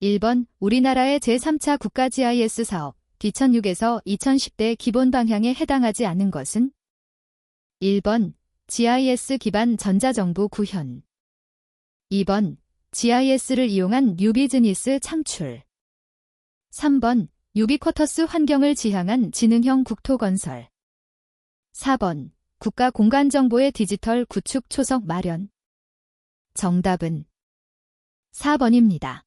1번 우리나라의 제3차 국가 GIS 사업 (2006에서 2010대) 기본 방향에 해당하지 않는 것은? 1번 GIS 기반 전자정부 구현. 2번 GIS를 이용한 뉴 비즈니스 창출. 3번 유비쿼터스 환경을 지향한 지능형 국토 건설. 4번 국가 공간정보의 디지털 구축 초석 마련. 정답은 4번입니다.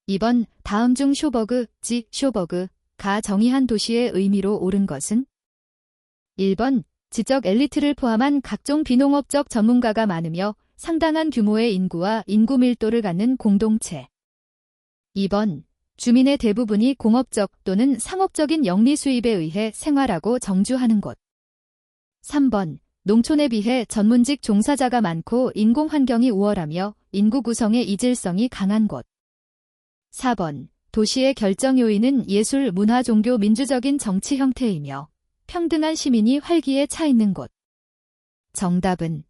2번 다음 중 쇼버그가 정의한 도시의 의미로 옳은 것은? 1번 지적 엘리트를 포함한 각종 비농업적 전문가가 많으며 상당한 규모의 인구와 인구 밀도를 갖는 공동체. 2번 주민의 대부분이 공업적 또는 상업적인 영리 수입에 의해 생활하고 정주하는 곳. 3번 농촌에 비해 전문직 종사자가 많고 인공환경이 우월하며 인구 구성의 이질성이 강한 곳. 4번 도시의 결정 요인은 예술, 문화, 종교, 민주적인 정치 형태이며 평등한 시민이 활기에 차 있는 곳. 정답은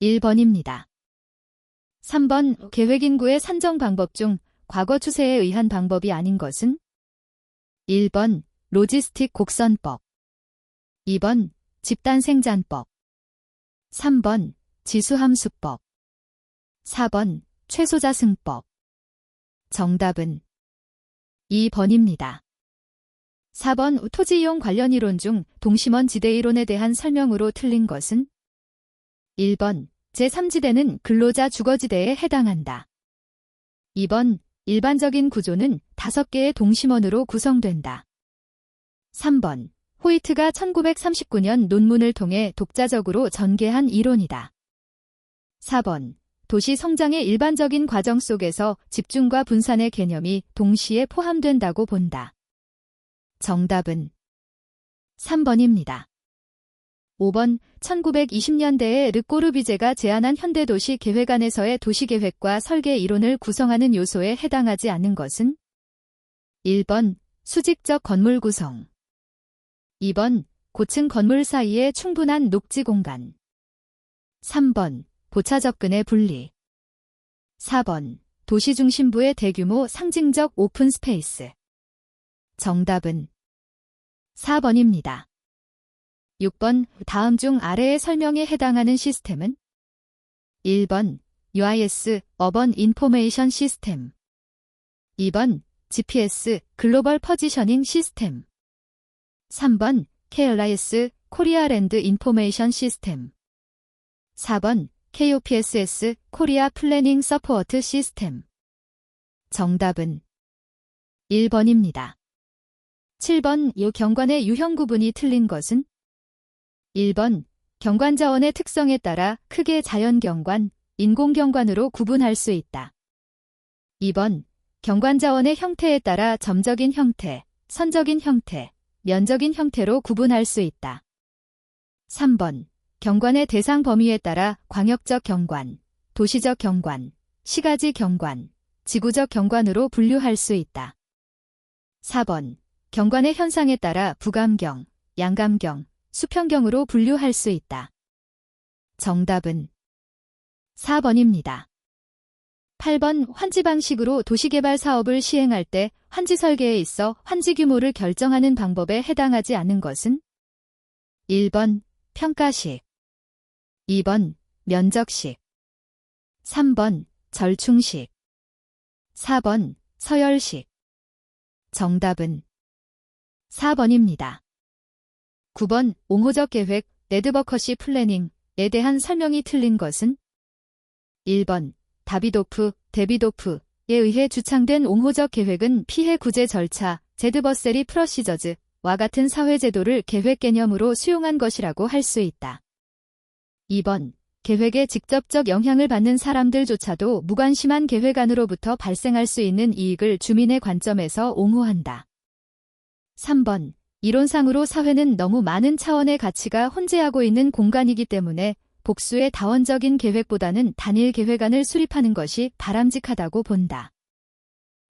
1번입니다. 3번 계획인구의 산정 방법 중 과거 추세에 의한 방법이 아닌 것은? 1번 로지스틱 곡선법. 2번 집단생산법. 3번 지수함수법. 4번 최소자승법. 정답은 2번입니다. 4번 토지이용 관련 이론 중 동심원 지대이론에 대한 설명으로 틀린 것은? 1번 제3지대는 근로자 주거지대에 해당한다. 2번 일반적인 구조는 5개의 동심원으로 구성된다. 3번 호이트가 1939년 논문을 통해 독자적으로 전개한 이론이다. 4번 도시 성장의 일반적인 과정 속에서 집중과 분산의 개념이 동시에 포함된다고 본다. 정답은 3번입니다. 5번 1920년대에 르꼬르비제가 제안한 현대도시 계획안에서의 도시계획과 설계 이론을 구성하는 요소에 해당하지 않는 것은? 1번 수직적 건물 구성. 2번 고층 건물 사이에 충분한 녹지 공간. 3번 보차 접근의 분리. 4번 도시 중심부의 대규모 상징적 오픈 스페이스. 정답은 4번입니다. 6번 다음 중 아래의 설명에 해당하는 시스템은? 1번 UIS 어번 인포메이션 시스템. 2번 GPS 글로벌 포지셔닝 시스템. 3번 KLIS 코리아 랜드 인포메이션 시스템. 4번 KOPSS 코리아 플래닝 서포트 시스템. 정답은 1번입니다. 7번 요 경관의 유형 구분이 틀린 것은? 1번 경관자원의 특성에 따라 크게 자연경관, 인공경관으로 구분할 수 있다. 2번 경관자원의 형태에 따라 점적인 형태, 선적인 형태, 면적인 형태로 구분할 수 있다. 3번 경관의 대상 범위에 따라 광역적 경관, 도시적 경관, 시가지 경관, 지구적 경관으로 분류할 수 있다. 4번 경관의 현상에 따라 부감경, 양감경, 수평경으로 분류할 수 있다. 정답은 4번입니다. 8번 환지 방식으로 도시개발 사업을 시행할 때 환지 설계에 있어 환지 규모를 결정하는 방법에 해당하지 않는 것은? 1번 평가식. 2번 면적식. 3번 절충식. 4번 서열식. 정답은 4번입니다. 9번 옹호적 계획, 네드버커시 플래닝에 대한 설명이 틀린 것은? 1번 다비도프, 데비도프에 의해 주창된 옹호적 계획은 피해 구제 절차, 제드버세리 프로시저즈와 같은 사회제도를 계획 개념으로 수용한 것이라고 할 수 있다. 2번 계획에 직접적 영향을 받는 사람들조차도 무관심한 계획안으로부터 발생할 수 있는 이익을 주민의 관점에서 옹호한다. 3번 이론상으로 사회는 너무 많은 차원의 가치가 혼재하고 있는 공간이기 때문에 복수의 다원적인 계획보다는 단일 계획안을 수립하는 것이 바람직하다고 본다.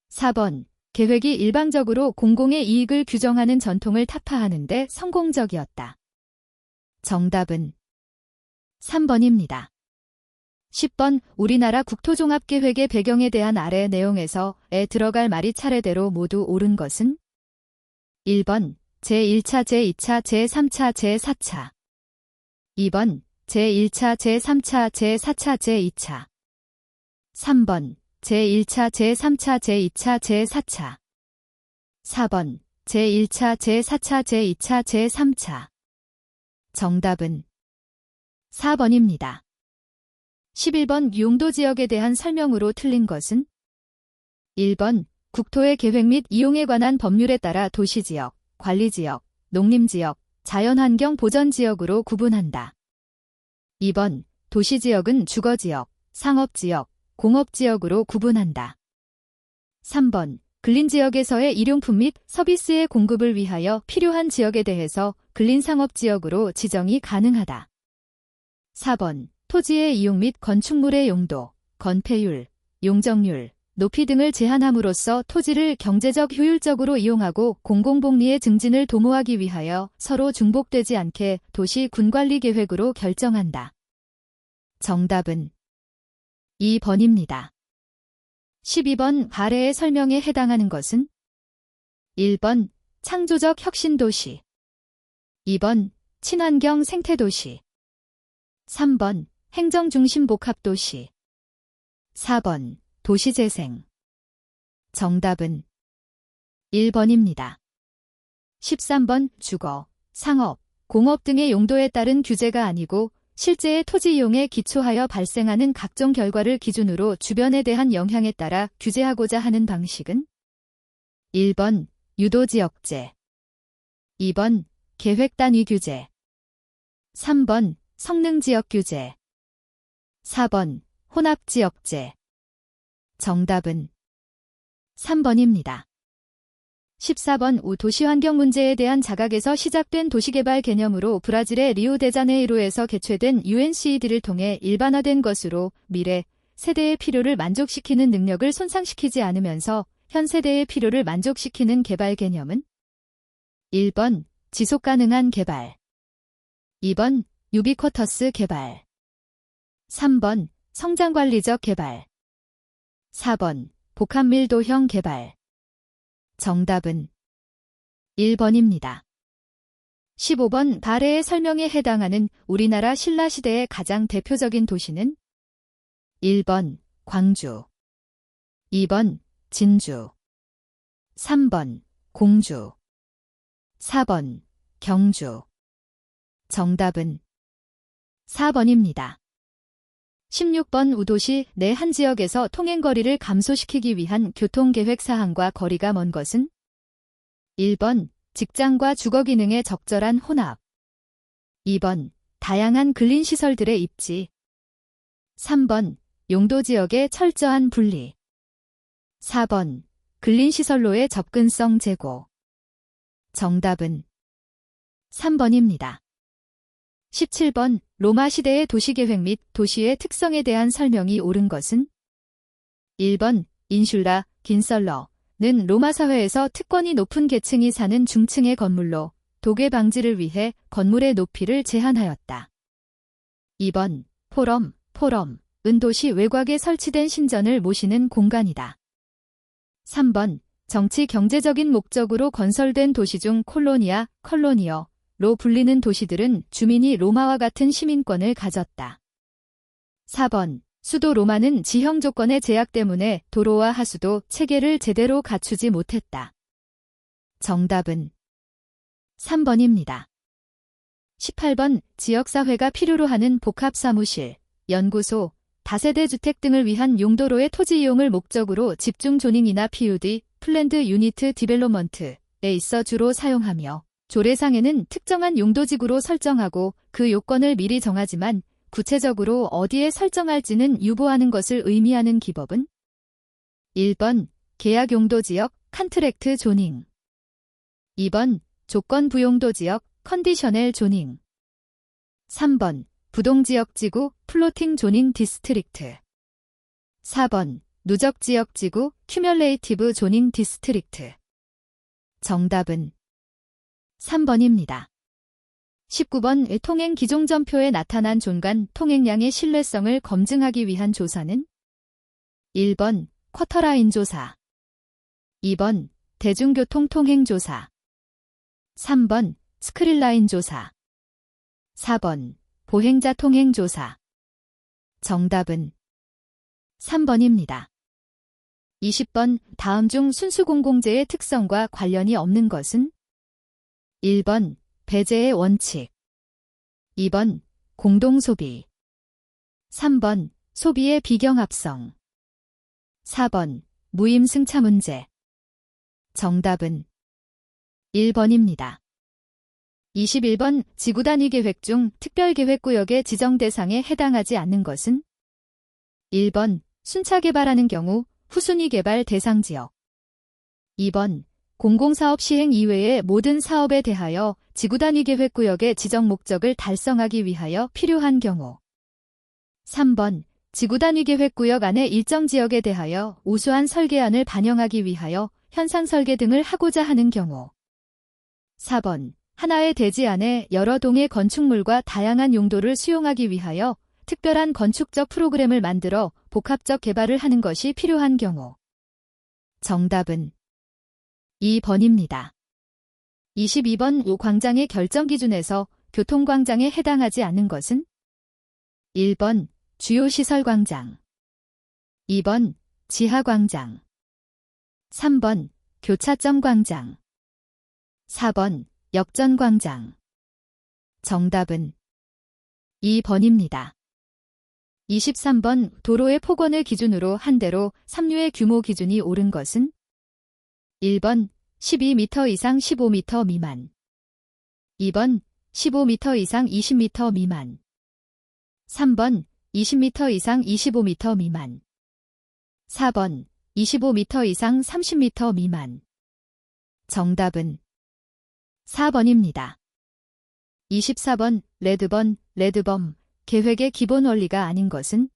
4번 계획이 일방적으로 공공의 이익을 규정하는 전통을 타파하는 데 성공적이었다. 정답은 3번입니다. 10번 우리나라 국토종합계획의 배경에 대한 아래 내용에서에 들어갈 말이 차례대로 모두 옳은 것은? 1번 제1차, 제2차, 제3차, 제4차 2번 제1차, 제3차, 제4차, 제2차 3번 제1차, 제3차, 제2차, 제4차 4번 제1차, 제4차, 제2차, 제3차 정답은 4번입니다. 11번 용도지역에 대한 설명으로 틀린 것은? 1번 국토의 계획 및 이용에 관한 법률에 따라 도시지역, 관리지역, 농림지역, 자연환경 보전지역으로 구분한다. 2번 도시지역은 주거지역, 상업지역, 공업지역으로 구분한다. 3번 근린지역에서의 일용품 및 서비스의 공급을 위하여 필요한 지역에 대해서 근린상업지역으로 지정이 가능하다. 4번 토지의 이용 및 건축물의 용도, 건폐율, 용적률, 높이 등을 제한함으로써 토지를 경제적 효율적으로 이용하고 공공복리의 증진을 도모하기 위하여 서로 중복되지 않게 도시 군관리계획으로 결정한다. 정답은 2번입니다. 12번 아래의 설명에 해당하는 것은? 1번 창조적 혁신도시 2번 친환경 생태도시 3번 행정중심 복합도시 4번 도시재생 정답은 1번입니다. 13번 주거, 상업, 공업 등의 용도에 따른 규제가 아니고 실제의 토지 이용에 기초하여 발생하는 각종 결과를 기준으로 주변에 대한 영향에 따라 규제하고자 하는 방식은? 1번 유도지역제 2번 계획단위 규제 3번 성능지역 규제 4번 혼합지역제 정답은 3번입니다. 14번 도시환경 문제에 대한 자각에서 시작된 도시개발 개념으로 브라질의 리우데자네이루에서 개최된 UNCED를 통해 일반화된 것으로 미래 세대의 필요를 만족시키는 능력을 손상시키지 않으면서 현 세대의 필요를 만족시키는 개발 개념은? 1번 지속가능한 개발 2번 유비쿼터스 개발 3번 성장관리적 개발 4번 복합밀도형 개발 정답은 1번입니다. 15번 아래의 설명에 해당하는 우리나라 신라시대의 가장 대표적인 도시는? 1번 광주 2번 진주 3번 공주 4번 경주 정답은 4번입니다. 16번 우도시 내 한 지역에서 통행거리를 감소시키기 위한 교통계획 사항과 거리가 먼 것은? 1번 직장과 주거 기능의 적절한 혼합 2번 다양한 근린시설들의 입지 3번 용도지역의 철저한 분리 4번 근린시설로의 접근성 제고 정답은 3번입니다. 17번 로마 시대의 도시계획 및 도시의 특성에 대한 설명이 옳은 것은? 1번 인슐라, 긴설러는 로마 사회에서 특권이 높은 계층이 사는 중층의 건물로 독의 방지를 위해 건물의 높이를 제한하였다. 2번 포럼은 도시 외곽에 설치된 신전을 모시는 공간이다. 3번 정치 경제적인 목적으로 건설된 도시 중 컬로니어로 불리는 도시들은 주민이 로마와 같은 시민권을 가졌다. 4번 수도 로마는 지형 조건의 제약 때문에 도로와 하수도 체계를 제대로 갖추지 못했다. 정답은 3번입니다. 18번 지역사회가 필요로 하는 복합사무실, 연구소, 다세대 주택 등을 위한 용도로의 토지 이용을 목적으로 집중 조닝이나 PUD, 플랜드 유니트 디벨롭먼트에 있어 주로 사용하며 조례상에는 특정한 용도지구로 설정하고 그 요건을 미리 정하지만 구체적으로 어디에 설정할지는 유보하는 것을 의미하는 기법은? 1번 계약용도지역 컨트랙트 조닝 2번 조건부용도지역 컨디셔널 조닝 3번 부동지역지구 플로팅 조닝 디스트릭트 4번 누적지역지구 큐뮬레이티브 조닝 디스트릭트 정답은 3번입니다. 19번 통행 기종전표에 나타난 존간 통행량의 신뢰성을 검증하기 위한 조사는 1번 쿼터라인 조사, 2번 대중교통 통행 조사, 3번 스크린라인 조사, 4번 보행자 통행 조사. 정답은 3번입니다. 20번 다음 중 순수공공재의 특성과 관련이 없는 것은 1번 배제의 원칙, 2번 공동소비, 3번 소비의 비경합성, 4번 무임승차 문제. 정답은 1번입니다. 21번 지구단위 계획 중 특별계획구역의 지정 대상에 해당하지 않는 것은 1번 순차 개발하는 경우 후순위 개발 대상 지역, 2번 공공사업 시행 이외의 모든 사업에 대하여 지구단위 계획구역의 지정 목적을 달성하기 위하여 필요한 경우, 3번 지구단위 계획구역 안의 일정 지역에 대하여 우수한 설계안을 반영하기 위하여 현상 설계 등을 하고자 하는 경우, 4번 하나의 대지 안에 여러 동의 건축물과 다양한 용도를 수용하기 위하여 특별한 건축적 프로그램을 만들어 복합적 개발을 하는 것이 필요한 경우. 정답은 2번입니다. 22번 광장의 결정 기준에서 교통광장에 해당하지 않는 것은 1번 주요시설광장, 2번 지하광장, 3번 교차점 광장, 4번 역전광장. 정답은 2번입니다. 23번 도로의 폭원을 기준으로 한 대로 삼류의 규모 기준이 옳은 것은 1번 12m 이상 15m 미만, 2번 15m 이상 20m 미만, 3번 20m 이상 25m 미만, 4번 25m 이상 30m 미만. 정답은 4번입니다. 24번 레드범 계획의 기본 원리가 아닌 것은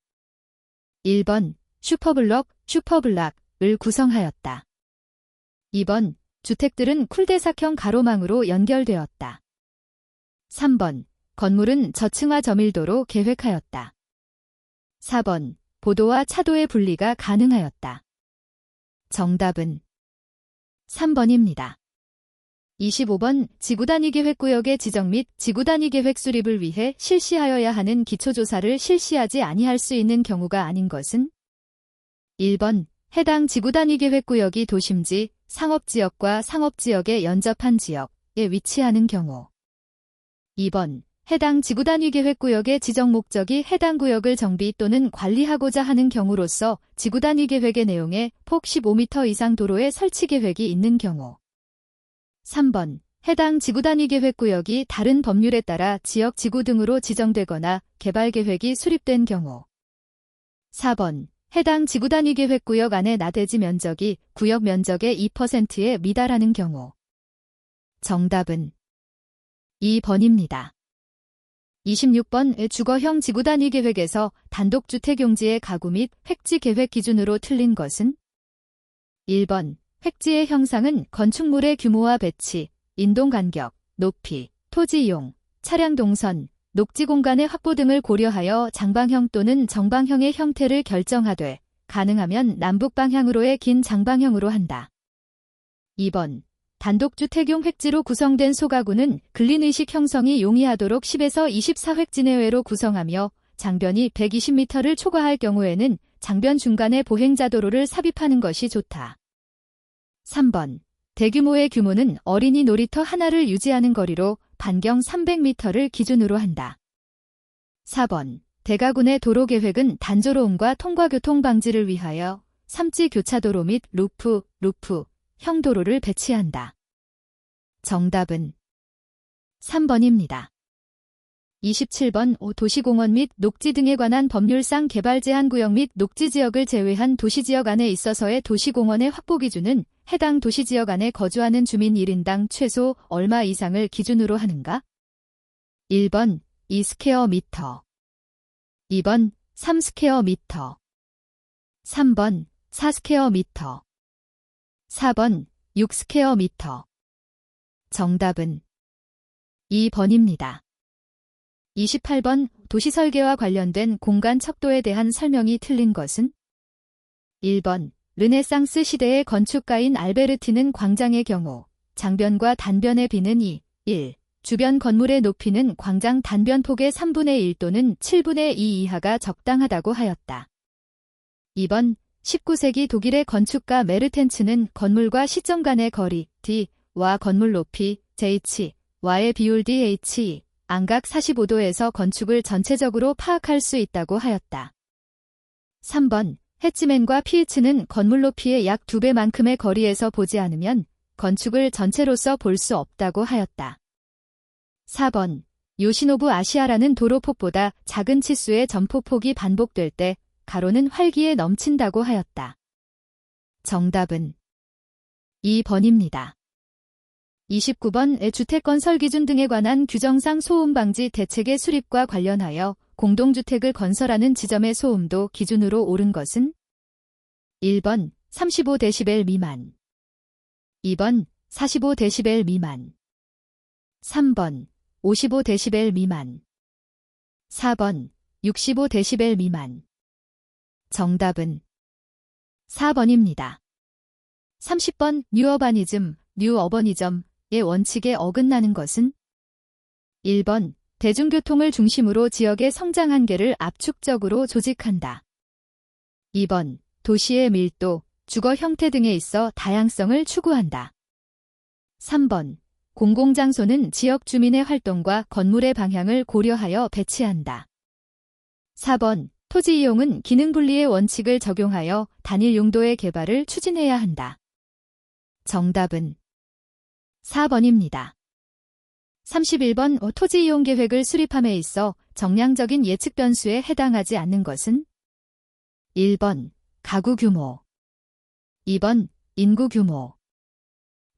1번 슈퍼블락을 구성하였다. 2번 주택들은 쿨대삭형 가로망으로 연결되었다. 3번 건물은 저층화 저밀도로 계획하였다. 4번 보도와 차도의 분리가 가능하였다. 정답은 3번입니다. 25번 지구단위 계획구역의 지정 및 지구단위 계획 수립을 위해 실시하여야 하는 기초조사를 실시하지 아니할 수 있는 경우가 아닌 것은 1번 해당 지구단위 계획구역이 도심지, 상업지역과 상업지역에 연접한 지역에 위치하는 경우, 2번 해당 지구단위 계획구역의 지정 목적이 해당 구역을 정비 또는 관리하고자 하는 경우로서 지구단위 계획의 내용에 폭 15m 이상 도로의 설치 계획이 있는 경우, 3번 해당 지구단위 계획구역이 다른 법률에 따라 지역 지구 등으로 지정되거나 개발 계획이 수립된 경우, 4번 해당 지구단위 계획구역 안의 나대지 면적이 구역 면적의 2%에 미달하는 경우. 정답은 2번입니다. 26번 주거형 지구단위 계획에서 단독주택용지의 가구 및 획지 계획 기준으로 틀린 것은 1번 획지의 형상은 건축물의 규모와 배치, 인동 간격, 높이, 토지 이용, 차량 동선, 녹지 공간의 확보 등을 고려하여 장방형 또는 정방형의 형태를 결정하되 가능하면 남북 방향으로의 긴 장방형으로 한다. 2번 단독주택용 획지로 구성된 소가구는 근린의식 형성이 용이하도록 10에서 24획지 내외로 구성하며 장변이 120m를 초과할 경우에는 장변 중간에 보행자도로를 삽입하는 것이 좋다. 3번 대규모의 규모는 어린이 놀이터 하나를 유지하는 거리로 반경 300m를 기준으로 한다. 4번 대가군의 도로계획은 단조로움과 통과교통 방지를 위하여 삼지 교차도로 및 루프형 도로를 배치한다. 정답은 3번입니다. 27번 도시공원 및 녹지 등에 관한 법률상 개발제한구역 및 녹지지역을 제외한 도시지역 안에 있어서의 도시공원의 확보 기준은 해당 도시지역 안에 거주하는 주민 1인당 최소 얼마 이상을 기준으로 하는가? 1번 2스퀘어미터, 2번 3스퀘어미터, 3번 4스퀘어미터, 4번 6스퀘어미터. 정답은 2번입니다. 28번 도시 설계와 관련된 공간 척도에 대한 설명이 틀린 것은? 1번 르네상스 시대의 건축가인 알베르티는 광장의 경우 장변과 단변의 비는 1. 주변 건물의 높이는 광장 단변폭의 3분의 1 또는 7분의 2 이하가 적당하다고 하였다. 2번 19세기 독일의 건축가 메르텐츠는 건물과 시점 간의 거리 d와 건물 높이 j와의 비율 dh 안각 45도에서 건축을 전체적으로 파악할 수 있다고 하였다. 3번 해치맨과 피이츠는 건물 높이의 약 2배만큼의 거리에서 보지 않으면 건축을 전체로서 볼 수 없다고 하였다. 4번 요시노부 아시아라는 도로폭보다 작은 치수의 점포폭이 반복될 때 가로는 활기에 넘친다고 하였다. 정답은 2번입니다. 29번 주택건설 기준 등에 관한 규정상 소음방지 대책의 수립과 관련하여 공동주택을 건설하는 지점의 소음도 기준으로 옳은 것은? 1번 35데시벨 미만 2번 45데시벨 미만 3번 55데시벨 미만 4번 65데시벨 미만 정답은 4번입니다. 30번 뉴어바니즘, 뉴어버니즘의 원칙에 어긋나는 것은? 1번 대중교통을 중심으로 지역의 성장 한계를 압축적으로 조직한다. 2번 도시의 밀도, 주거 형태 등에 있어 다양성을 추구한다. 3번 공공장소는 지역 주민의 활동과 건물의 방향을 고려하여 배치한다. 4번 토지 이용은 기능 분리의 원칙을 적용하여 단일 용도의 개발을 추진해야 한다. 정답은 4번입니다. 31번 토지 이용 계획을 수립함에 있어 정량적인 예측 변수에 해당하지 않는 것은? 1번 가구 규모 2번 인구 규모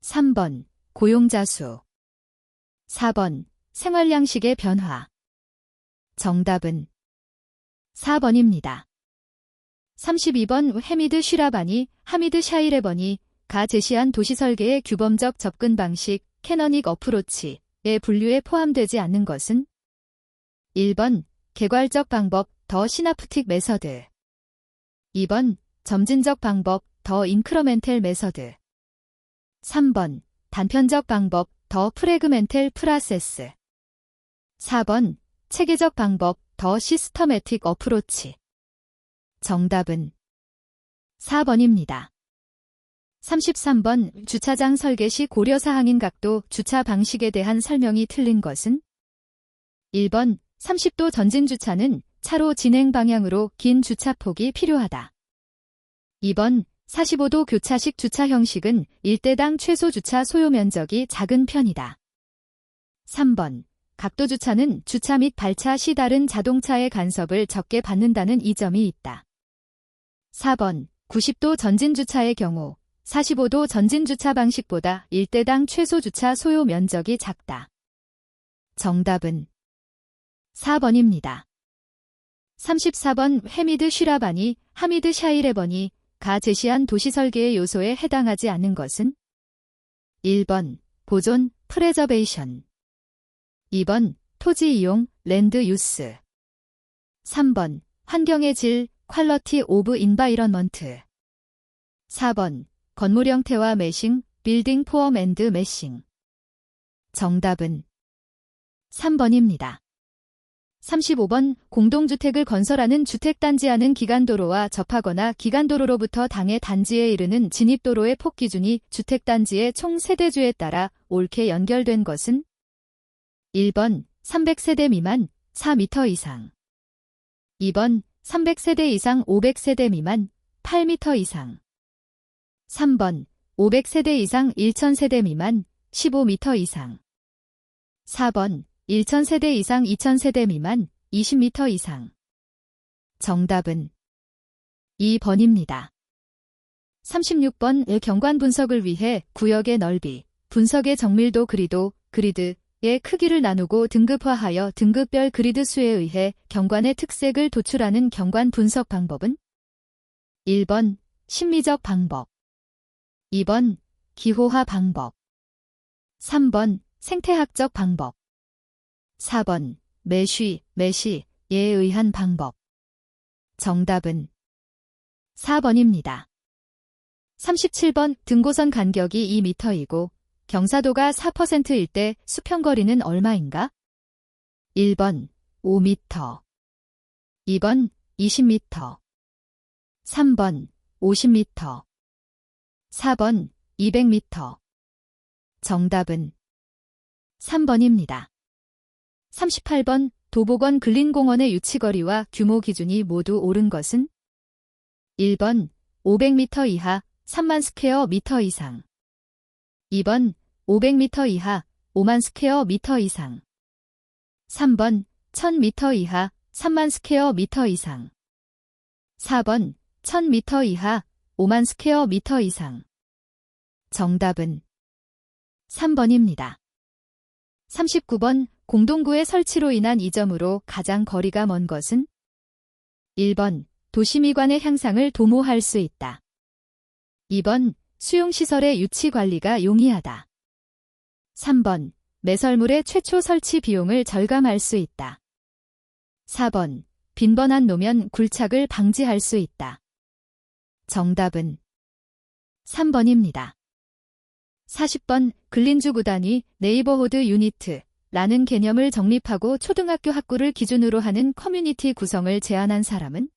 3번 고용자 수 4번 생활 양식의 변화 정답은 4번입니다. 32번 해미드 쉬라바니, 하미드 샤이레버니가 제시한 도시설계의 규범적 접근 방식 캐너닉 어프로치의 분류에 포함되지 않는 것은? 1번 개괄적 방법 더 시나프틱 메서드 2번 점진적 방법 더 인크러멘텔 메서드 3번 단편적 방법 더 프레그멘텔 프라세스 4번 체계적 방법 더 시스터매틱 어프로치 정답은 4번입니다. 33번 주차장 설계 시 고려사항인 각도 주차 방식에 대한 설명이 틀린 것은? 1번 30도 전진주차는 차로 진행 방향으로 긴 주차폭이 필요하다. 2번 45도 교차식 주차 형식은 일대당 최소 주차 소요 면적이 작은 편이다. 3번 각도 주차는 주차 및 발차 시 다른 자동차의 간섭을 적게 받는다는 이점이 있다. 4번 90도 전진주차의 경우 45도 전진주차 방식보다 일대당 최소 주차 소요 면적이 작다. 정답은 4번입니다. 34번 해미드 쉬라바니, 하미드 샤이레버니가 제시한 도시설계의 요소에 해당하지 않는 것은? 1번 보존, 프레저베이션 2번 토지 이용, 랜드 유스 3번 환경의 질, 퀄러티 오브 인바이런먼트 4번 건물 형태와 매싱, 빌딩 폼 앤드 매싱 정답은 3번입니다. 35번 공동주택을 건설하는 주택단지와는 기간도로와 접하거나 기간도로로부터 당해 단지에 이르는 진입도로의 폭 기준이 주택단지의 총 세대주에 따라 옳게 연결된 것은? 1번 300세대 미만 4m 이상 2번 300세대 이상 500세대 미만 8m 이상 3번 500세대 이상 1000세대 미만 15m 이상 4번 1000세대 이상 2000세대 미만 20m 이상 정답은 2번입니다. 36번 경관 분석을 위해 구역의 넓이, 분석의 정밀도 그리드의 크기를 나누고 등급화하여 등급별 그리드 수에 의해 경관의 특색을 도출하는 경관 분석 방법은? 1번 심리적 방법 2번 기호화 방법 3번 생태학적 방법 4번 매시에 의한 방법. 정답은 4번입니다. 37번 등고선 간격이 2m이고 경사도가 4%일 때 수평거리는 얼마인가? 1번 5m, 2번 20m, 3번 50m, 4번 200m. 정답은 3번입니다. 38번 도보건 근린공원의 유치거리와 규모 기준이 모두 옳은 것은? 1번 500m 이하 3만 스퀘어 미터 이상, 2번 500m 이하 5만 스퀘어 미터 이상, 3번 1000m 이하 3만 스퀘어 미터 이상, 4번 1000m 이하 5만 스퀘어 미터 이상. 정답은 3번입니다. 39번 공동구의 설치로 인한 이점으로 가장 거리가 먼 것은? 1번 도시미관의 향상을 도모할 수 있다. 2번 수용시설의 유치 관리가 용이하다. 3번 매설물의 최초 설치 비용을 절감할 수 있다. 4번 빈번한 노면 굴착을 방지할 수 있다. 정답은 3번입니다. 40번 근린주 구단위 네이버호드 유니트라는 개념을 정립하고 초등학교 학구를 기준으로 하는 커뮤니티 구성을 제안한 사람은?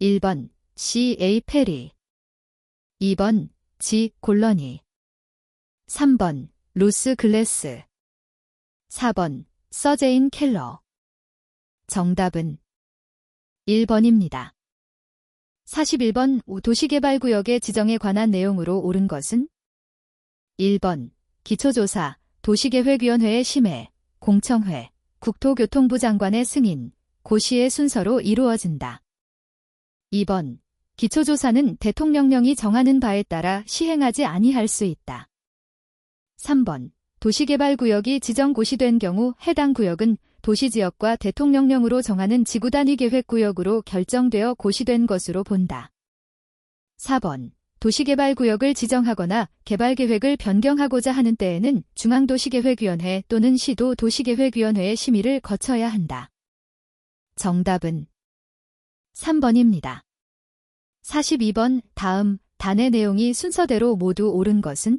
1번 C.A. 페리, 2번 G. 골러니, 3번 루스 글래스, 4번 서제인 켈러. 정답은 1번입니다. 41번 도시개발구역의 지정에 관한 내용으로 옳은 것은? 1번 기초조사, 도시계획위원회의 심의, 공청회, 국토교통부 장관의 승인, 고시의 순서로 이루어진다. 2번 기초조사는 대통령령이 정하는 바에 따라 시행하지 아니할 수 있다. 3번 도시개발구역이 지정고시된 경우 해당 구역은 도시지역과 대통령령으로 정하는 지구단위계획구역으로 결정되어 고시된 것으로 본다. 4번 도시개발구역을 지정하거나 개발계획을 변경하고자 하는 때에는 중앙도시계획위원회 또는 시도 도시계획위원회의 심의를 거쳐야 한다. 정답은 3번입니다. 42번 다음 단의 내용이 순서대로 모두 옳은 것은?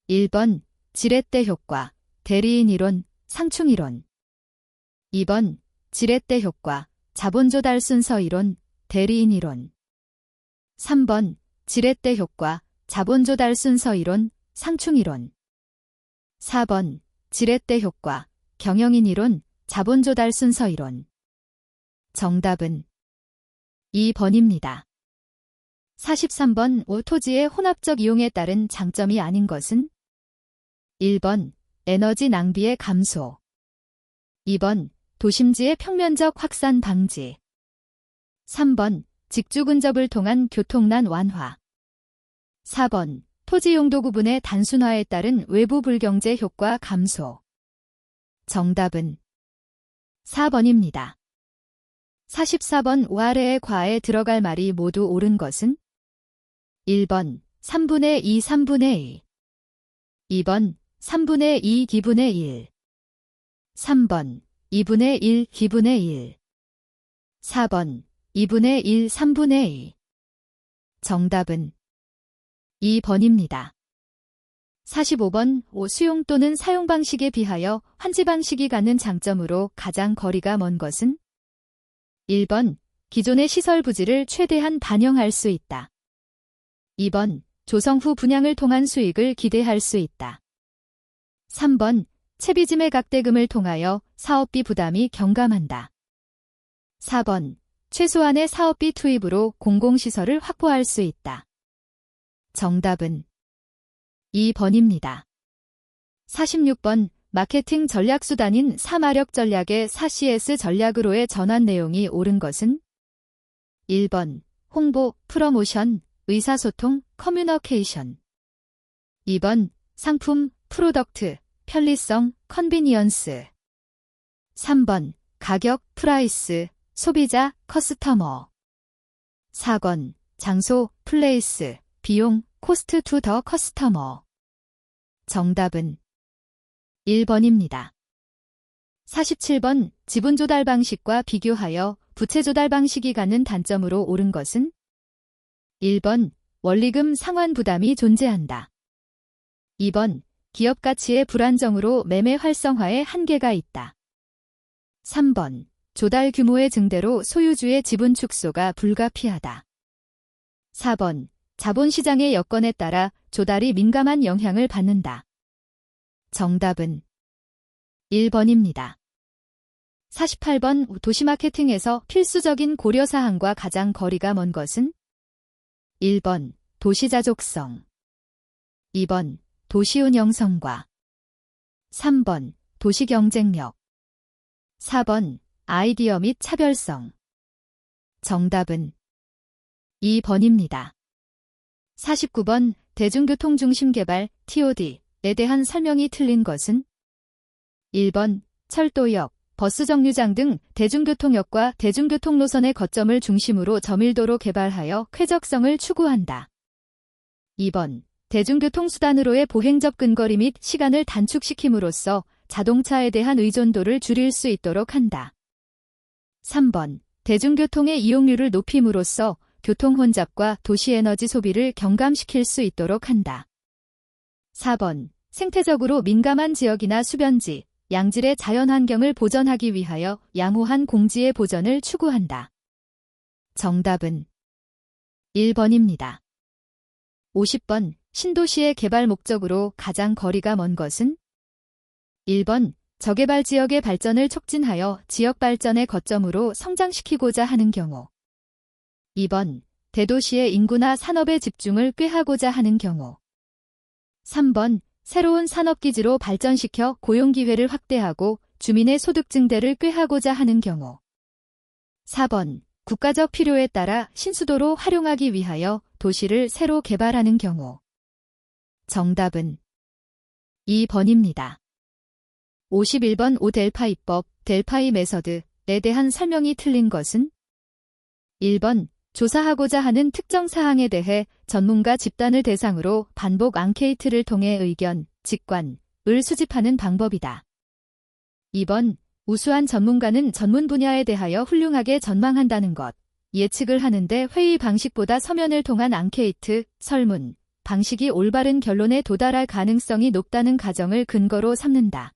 1번 지렛대 효과, 대리인 이론, 상충 이론. 2번 지렛대 효과, 자본조달 순서 이론, 대리인 이론. 3번 지렛대 효과, 자본조달 순서 이론, 상충 이론. 4번 지렛대 효과, 경영인 이론, 자본조달 순서 이론. 정답은 2번입니다. 43번 토지의 혼합적 이용에 따른 장점이 아닌 것은? 1번 에너지 낭비의 감소, 2번 도심지의 평면적 확산 방지, 3번 직주 근접을 통한 교통난 완화, 4번 토지 용도 구분의 단순화에 따른 외부 불경제 효과 감소. 정답은 4번입니다. 44번 아래의 과에 들어갈 말이 모두 옳은 것은? 1번 3분의 2 3분의 2, 2번 3분의 2 기분의 1, 3번 2분의 1 기분의 1, 4번 2분의 1 3분의 2. 정답은 2번입니다. 45번 수용 또는 사용 방식에 비하여 환지 방식이 갖는 장점으로 가장 거리가 먼 것은? 1번 기존의 시설 부지를 최대한 반영할 수 있다. 2번 조성 후 분양을 통한 수익을 기대할 수 있다. 3번 채비짐의 각대금을 통하여 사업비 부담이 경감한다. 4번 최소한의 사업비 투입으로 공공시설을 확보할 수 있다. 정답은 2번입니다. 46번 마케팅 전략수단인 4마력 전략의 4CS 전략으로의 전환 내용이 옳은 것은? 1번 홍보, 프로모션, 의사소통, 커뮤니케이션. 2번 상품, 프로덕트, 편리성, 컨비니언스. 3번 가격, 프라이스, 소비자, 커스터머. 4번 장소, 플레이스, 비용, 코스트 투 더 커스터머. 정답은 1번입니다. 47번 지분 조달 방식과 비교하여 부채 조달 방식이 갖는 단점으로 옳은 것은? 1번 원리금 상환 부담이 존재한다. 2번 기업 가치의 불안정으로 매매 활성화에 한계가 있다. 3번 조달 규모의 증대로 소유주의 지분 축소가 불가피하다. 4번 자본시장의 여건에 따라 조달이 민감한 영향을 받는다. 정답은 1번입니다. 48번 도시마케팅에서 필수적인 고려사항과 가장 거리가 먼 것은? 1번 도시자족성, 2번 도시운영성과, 3번 도시경쟁력, 4번 아이디어 및 차별성. 정답은 2번입니다. 49번 대중교통 중심 개발 TOD에 대한 설명이 틀린 것은? 1번 철도역, 버스 정류장 등 대중교통역과 대중교통 노선의 거점을 중심으로 저밀도로 개발하여 쾌적성을 추구한다. 2번 대중교통수단으로의 보행 접근 거리 및 시간을 단축시킴으로써 자동차에 대한 의존도를 줄일 수 있도록 한다. 3번 대중교통의 이용률을 높임으로써 교통혼잡과 도시에너지 소비를 경감시킬 수 있도록 한다. 4번 생태적으로 민감한 지역이나 수변지, 양질의 자연환경을 보전하기 위하여 양호한 공지의 보전을 추구한다. 정답은 1번입니다. 50번 신도시의 개발 목적으로 가장 거리가 먼 것은? 1번 저개발 지역의 발전을 촉진하여 지역 발전의 거점으로 성장시키고자 하는 경우, 2번 대도시의 인구나 산업의 집중을 꾀하고자 하는 경우, 3번 새로운 산업기지로 발전시켜 고용기회를 확대하고 주민의 소득 증대를 꾀하고자 하는 경우, 4번 국가적 필요에 따라 신수도로 활용하기 위하여 도시를 새로 개발하는 경우. 정답은 2번입니다. 51번 오델파이법, 델파이 메서드에 대한 설명이 틀린 것은? 1번 조사하고자 하는 특정 사항에 대해 전문가 집단을 대상으로 반복 앙케이트를 통해 의견, 직관을 수집하는 방법이다. 2번 우수한 전문가는 전문 분야에 대하여 훌륭하게 전망한다는 것, 예측을 하는데 회의 방식보다 서면을 통한 앙케이트, 설문 방식이 올바른 결론에 도달할 가능성이 높다는 가정을 근거로 삼는다.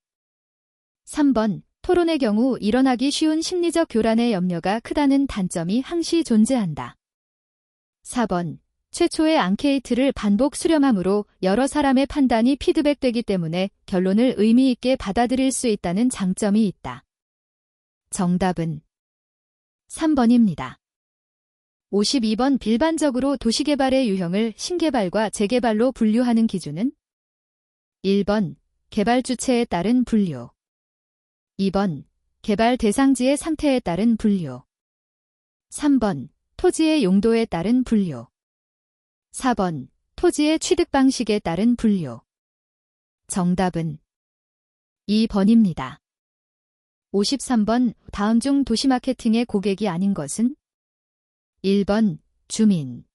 3번 토론의 경우 일어나기 쉬운 심리적 교란의 염려가 크다는 단점이 항시 존재한다. 4번 최초의 앙케이트를 반복 수렴함으로 여러 사람의 판단이 피드백되기 때문에 결론을 의미 있게 받아들일 수 있다는 장점이 있다. 정답은 3번입니다. 52번 일반적으로 도시개발의 유형을 신개발과 재개발로 분류하는 기준은? 1번 개발 주체에 따른 분류, 2번 개발 대상지의 상태에 따른 분류, 3번 토지의 용도에 따른 분류, 4번 토지의 취득 방식에 따른 분류. 정답은 2번입니다. 53번 다음 중 도시마케팅의 고객이 아닌 것은? 1번 주민,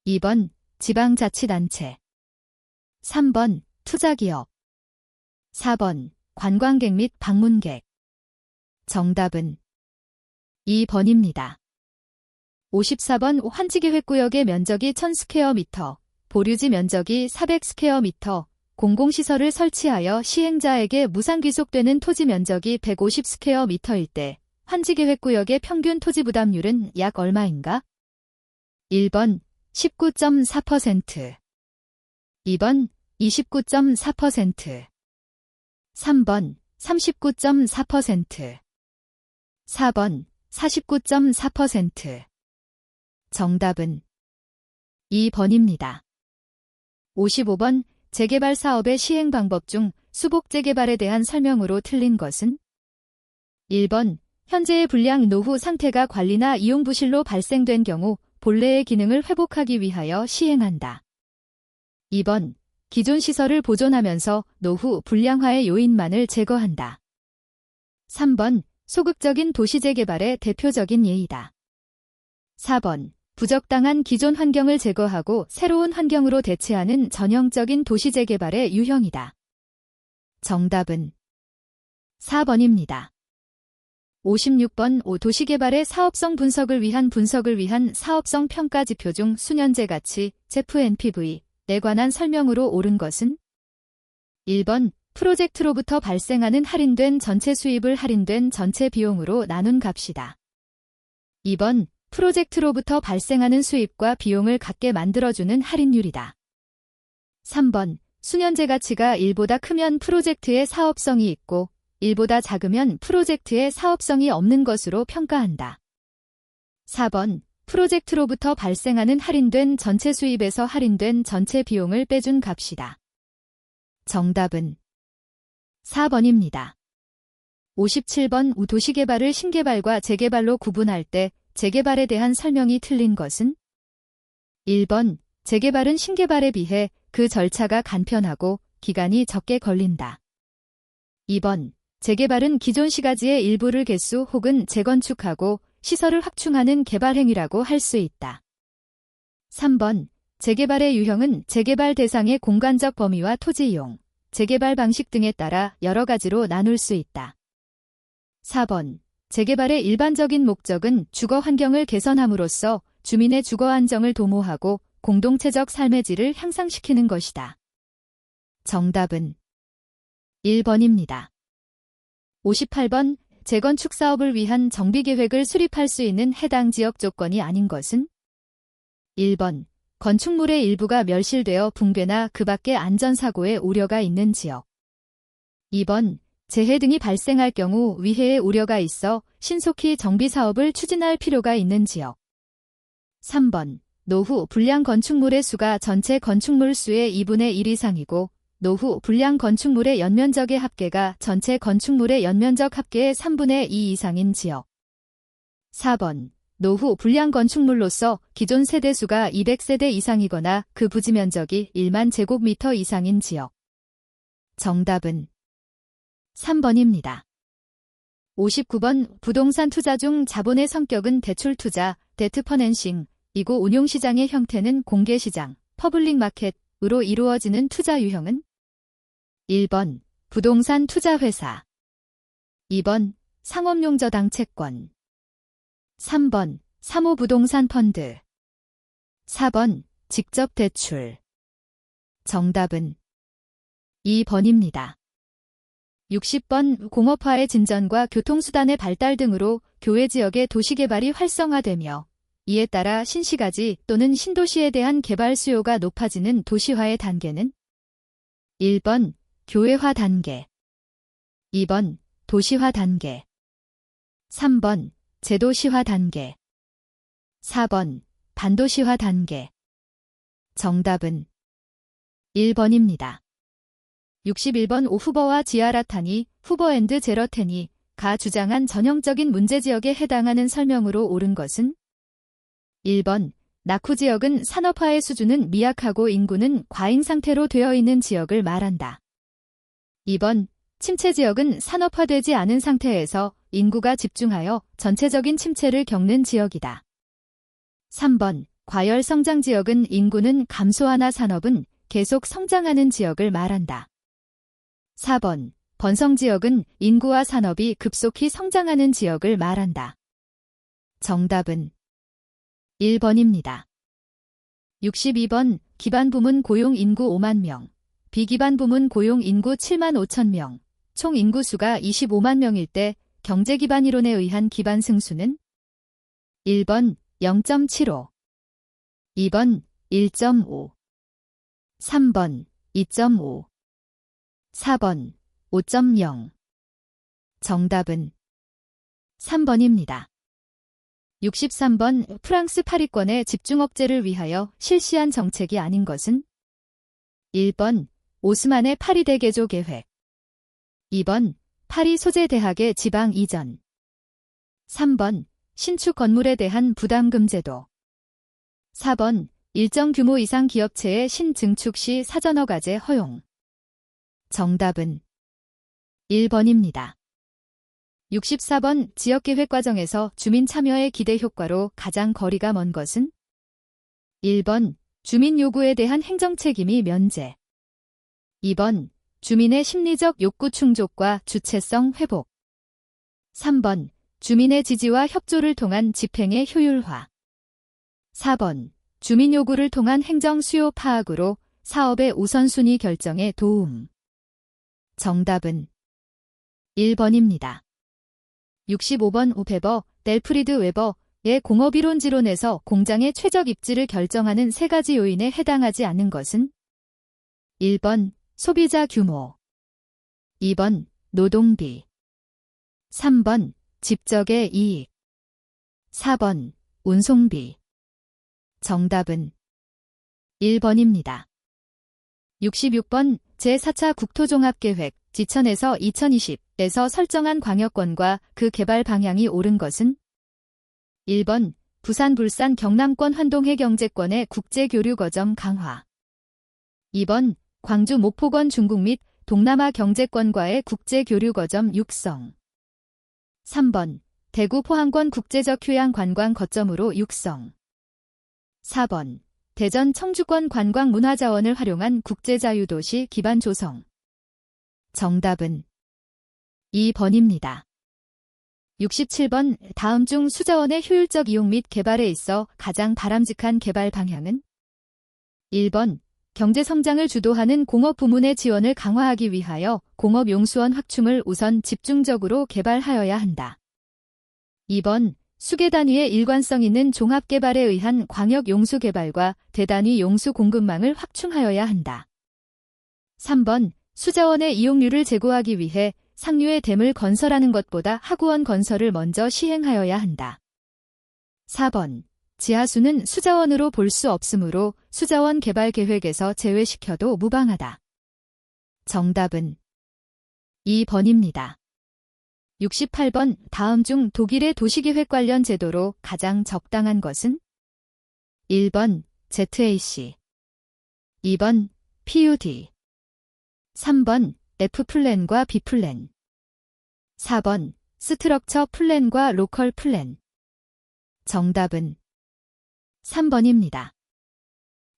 2번 지방자치단체, 3번 투자기업, 4번 관광객 및 방문객. 정답은 2번입니다. 54번 환지계획구역의 면적이 1000스퀘어미터, 보류지 면적이 400스퀘어미터, 공공시설을 설치하여 시행자에게 무상귀속되는 토지 면적이 150스퀘어미터일 때 환지계획구역의 평균 토지 부담률은 약 얼마인가? 1번 19.4%, 2번 29.4%, 3번 39.4%, 4번 49.4%. 정답은 2번입니다. 55번 재개발 사업의 시행 방법 중 수복 재개발에 대한 설명으로 틀린 것은? 1번 현재의 불량 노후 상태가 관리나 이용 부실로 발생된 경우 본래의 기능을 회복하기 위하여 시행한다. 2번 기존 시설을 보존하면서 노후 불량화의 요인만을 제거한다. 3번 소극적인 도시 재개발의 대표적인 예이다. 4번 부적당한 기존 환경을 제거하고 새로운 환경으로 대체하는 전형적인 도시 재개발의 유형이다. 정답은 4번입니다. 56번 도시개발의 사업성 분석을 위한 사업성 평가 지표 중 수년제 가치 ZNPV에 관한 설명으로 옳은 것은 1번 프로젝트로부터 발생하는 할인된 전체 수입을 할인된 전체 비용으로 나눈 값이다. 2번 프로젝트로부터 발생하는 수입과 비용을 같게 만들어주는 할인율이다. 3번 수년제 가치가 1보다 크면 프로젝트의 사업성이 있고 1보다 작으면 프로젝트의 사업성이 없는 것으로 평가한다. 4번 프로젝트로부터 발생하는 할인된 전체 수입에서 할인된 전체 비용을 빼준 값이다. 정답은 4번입니다. 57번 도시개발을 신개발과 재개발로 구분할 때 재개발에 대한 설명이 틀린 것은 1번 재개발은 신개발에 비해 그 절차가 간편하고 기간이 적게 걸린다. 2번 재개발은 기존 시가지의 일부를 개수 혹은 재건축하고 시설을 확충하는 개발 행위라고 할 수 있다. 3번 재개발의 유형은 재개발 대상의 공간적 범위와 토지 이용, 재개발 방식 등에 따라 여러 가지로 나눌 수 있다. 4번 재개발의 일반적인 목적은 주거 환경을 개선함으로써 주민의 주거 안정을 도모하고 공동체적 삶의 질을 향상시키는 것이다. 정답은 1번입니다. 58번 재건축 사업을 위한 정비계획을 수립할 수 있는 해당 지역 조건이 아닌 것은 1번 건축물의 일부가 멸실되어 붕괴나 그 밖의 안전사고의 우려가 있는 지역 2번 재해 등이 발생할 경우 위해의 우려가 있어 신속히 정비사업을 추진할 필요가 있는 지역 3번 노후 불량 건축물의 수가 전체 건축물 수의 2분의 1 이상이고 노후 불량 건축물의 연면적의 합계가 전체 건축물의 연면적 합계의 3분의 2 이상인 지역 4번 노후 불량 건축물로서 기존 세대수가 200세대 이상이거나 그 부지 면적이 1만 제곱미터 이상인 지역 정답은 3번입니다. 59번 부동산 투자 중 자본의 성격은 대출투자, 데트 퍼낸싱, 이고 운용시장의 형태는 공개시장, 퍼블릭 마켓으로 이루어지는 투자 유형은 1번 부동산 투자회사 2번 상업용저당 채권 3번 사모부동산 펀드 4번 직접 대출 정답은 2번입니다. 60번 공업화의 진전과 교통수단의 발달 등으로 교외 지역의 도시개발이 활성화되며 이에 따라 신시가지 또는 신도시에 대한 개발 수요가 높아지는 도시화의 단계는 1번 교외화 단계 2번 도시화 단계 3번 재도시화 단계 4번 반도시화 단계 정답은 1번입니다. 61번 후보와 지아라타니, 후보앤드 제러테니 가 주장한 전형적인 문제지역에 해당하는 설명으로 옳은 것은 1번 낙후지역은 산업화의 수준은 미약하고 인구는 과잉 상태로 되어 있는 지역을 말한다. 2번 침체지역은 산업화되지 않은 상태에서 인구가 집중하여 전체적인 침체를 겪는 지역이다. 3번 과열성장지역은 인구는 감소하나 산업은 계속 성장하는 지역을 말한다. 4번 번성지역은 인구와 산업이 급속히 성장하는 지역을 말한다. 정답은 1번입니다. 62번 기반 부문 고용 인구 5만 명, 비기반 부문 고용 인구 7만 5천 명, 총 인구수가 25만 명일 때 경제기반 이론에 의한 기반 승수는 1번 0.75, 2번 1.5, 3번 2.5, 4번 5.0 정답은 3번입니다. 63번 프랑스 파리권의 집중억제를 위하여 실시한 정책이 아닌 것은 1번 오스만의 파리 대개조 계획 2번 파리 소재 대학의 지방 이전 3번 신축 건물에 대한 부담금 제도 4번 일정 규모 이상 기업체의 신증축 시 사전허가제 허용 정답은 1번입니다. 64번 지역계획 과정에서 주민 참여의 기대 효과로 가장 거리가 먼 것은 1번 주민 요구에 대한 행정책임이 면제 2번 주민의 심리적 욕구 충족과 주체성 회복. 3번. 주민의 지지와 협조를 통한 집행의 효율화. 4번. 주민 요구를 통한 행정 수요 파악으로 사업의 우선순위 결정에 도움. 정답은 1번입니다. 65번 우베버, 델프리드 웨버의 공업이론지론에서 공장의 최적 입지를 결정하는 세 가지 요인에 해당하지 않는 것은 1번 소비자 규모, 2번 노동비, 3번 집적의 이익, 4번 운송비. 정답은 1번입니다. 66번 제4차 국토종합계획 지천에서 2020에서 설정한 광역권과 그 개발 방향이 옳은 것은 1번 부산 불산 경남권 환동해 경제권의 국제교류 거점 강화, 2번 광주 목포권 중국 및 동남아 경제권과의 국제교류 거점 육성, 3번 대구 포항권 국제적 휴양 관광 거점으로 육성, 4번 대전 청주권 관광 문화자원을 활용한 국제자유도시 기반 조성. 정답은 2번입니다. 67번 다음 중 수자원의 효율적 이용 및 개발에 있어 가장 바람직한 개발 방향은 1번 경제성장을 주도하는 공업 부문의 지원을 강화하기 위하여 공업용수원 확충을 우선 집중적으로 개발하여야 한다. 2번 수개 단위의 일관성 있는 종합개발에 의한 광역용수 개발과 대단위 용수 공급망을 확충하여야 한다. 3번 수자원의 이용률을 제고하기 위해 상류의 댐을 건설하는 것보다 하구원 건설을 먼저 시행하여야 한다. 4번 지하수는 수자원으로 볼 수 없으므로 수자원 개발 계획에서 제외시켜도 무방하다. 정답은 2번입니다. 68번 다음 중 독일의 도시계획 관련 제도로 가장 적당한 것은 1번 ZAC, 2번 PUD, 3번 F플랜과 B플랜, 4번 스트럭처 플랜과 로컬 플랜. 정답은 3번입니다.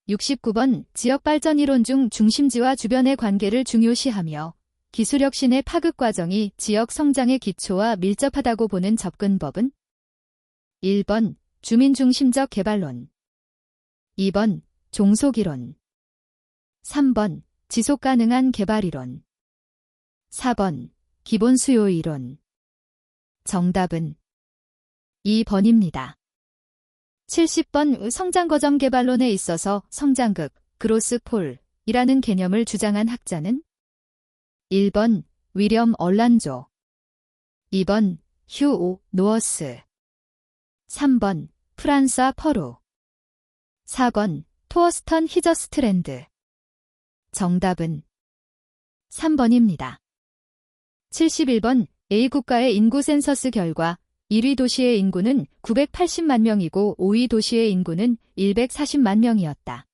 69번 지역발전 이론 중 중심지와 중심지와 관계를 중요시하며 기술혁신의 파급 과정이 지역 성장의 기초와 밀접하다고 보는 접근법은 1번 주민중심적 개발론, 2번 종속이론, 3번 지속가능한 개발이론, 4번 기본수요이론. 정답은 2번입니다. 70번 성장거점 개발론에 있어서 성장극, 그로스폴이라는 개념을 주장한 학자는 1번 위렴 얼란조, 2번 휴 오 노어스, 3번 프란사 퍼루, 4번 토어스턴 히저스트랜드. 정답은 3번입니다. 71번 A국가의 인구 센서스 결과 1위 도시의 인구는 980만 명이고 5위 도시의 인구는 140만 명이었다.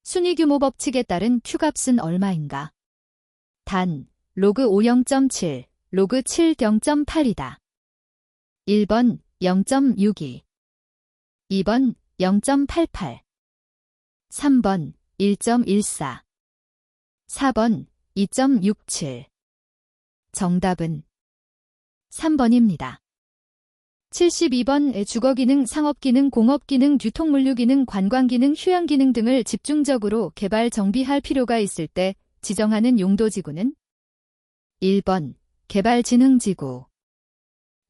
순위 규모 법칙에 따른 Q값은 얼마인가? 단, 로그 5 0.7, 로그 7 0.8이다. 1번 0.62, 2번 0.88, 3번 1.14, 4번 2.67. 정답은 3번입니다. 72번 주거기능, 상업기능, 공업기능, 유통물류기능, 관광기능, 휴양기능 등을 집중적으로 개발 정비할 필요가 있을 때 지정하는 용도지구는 1번 개발진흥지구,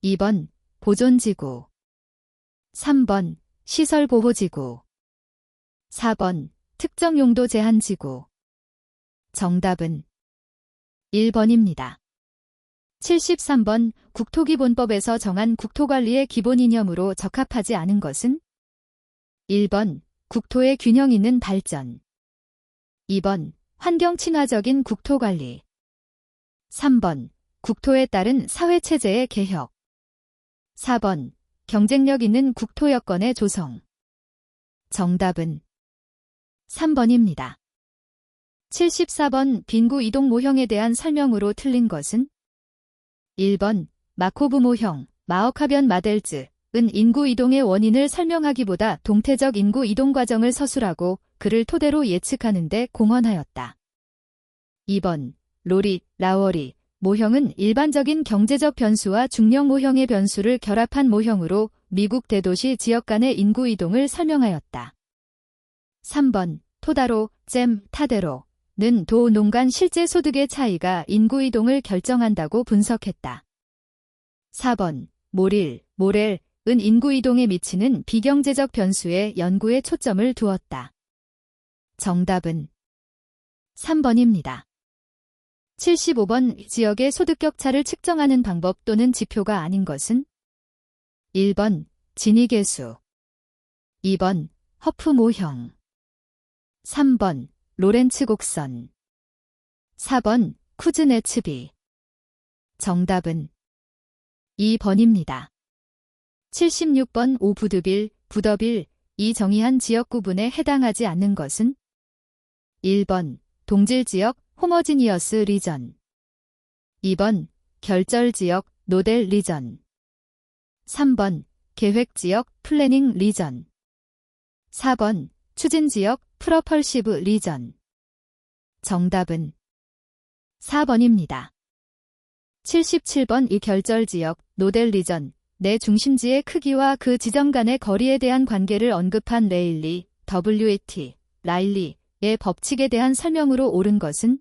2번 보존지구, 3번 시설보호지구, 4번 특정용도 제한지구. 정답은 1번입니다. 73번 국토기본법에서 정한 국토관리의 기본 이념으로 적합하지 않은 것은 1번 국토의 균형 있는 발전, 2번 환경 친화적인 국토관리, 3번 국토에 따른 사회체제의 개혁, 4번 경쟁력 있는 국토 여건의 조성. 정답은 3번입니다. 74번 빈구 이동 모형에 대한 설명으로 틀린 것은 1번 마코브 모형, 마어카변 마델즈은 인구 이동의 원인을 설명하기보다 동태적 인구 이동 과정을 서술하고 그를 토대로 예측하는 데 공헌하였다. 2번 로리, 라워리, 모형은 일반적인 경제적 변수와 중력 모형의 변수를 결합한 모형으로 미국 대도시 지역 간의 인구 이동을 설명하였다. 3번 토다로, 잼, 타데로는 도, 농 간 실제 소득의 차이가 인구 이동을 결정한다고 분석했다. 4번 모릴, 모렐은 인구 이동에 미치는 비경제적 변수의 연구에 초점을 두었다. 정답은 3번입니다. 75번 지역의 소득 격차를 측정하는 방법 또는 지표가 아닌 것은 1번 지니계수, 2번 허프 모형, 3번 로렌츠 곡선, 4번 쿠즈네츠비. 정답은 2번입니다. 76번 오부드빌, 부더빌, 이 정의한 지역 구분에 해당하지 않는 것은 1번 동질지역, 호머지니어스 리전, 2번 결절지역, 노델 리전, 3번 계획지역, 플래닝 리전, 4번 추진지역, 프로펄시브 리전. 정답은 4번입니다. 77번 이 결절지역, 노델 리전, 내 중심지의 크기와 그 지점 간의 거리에 대한 관계를 언급한 레일리, WAT, 라일리의 법칙에 대한 설명으로 옳은 것은